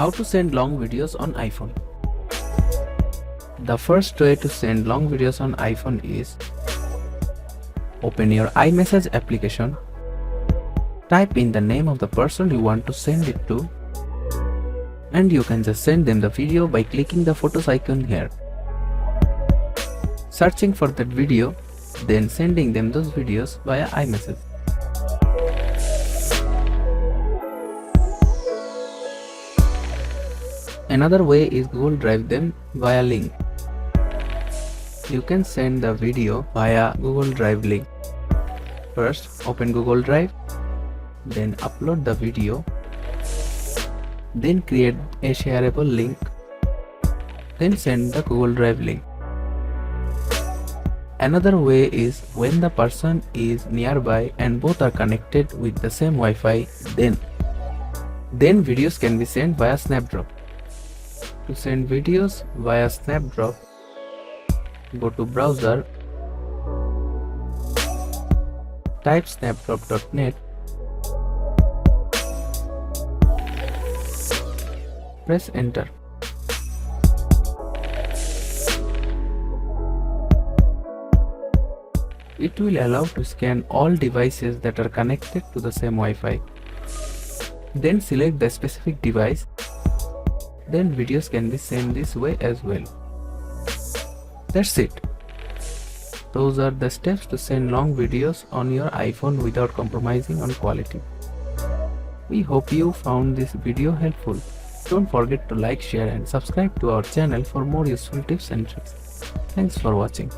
How to send long videos on iPhone. The first way to send long videos on iPhone is open your iMessage application, type in the name of the person you want to send it to, and you can just send them the video by clicking the photos icon here. Searching for that video, then sending them those videos via iMessage. Another way is Google Drive them via link. You can send the video via Google Drive link. First, open Google Drive, then upload the video, then create a shareable link, then send the Google Drive link. Another way is when the person is nearby and both are connected with the same Wi-Fi, then videos can be sent via Snapdrop. To send videos via Snapdrop, go to browser, type snapdrop.net, press enter. It will allow to scan all devices that are connected to the same Wi-Fi. Then select the specific device. Then videos can be sent this way as well. That's it. Those are the steps to send long videos on your iPhone without compromising on quality. We hope you found this video helpful. Don't forget to like, share and subscribe to our channel for more useful tips and tricks. Thanks for watching.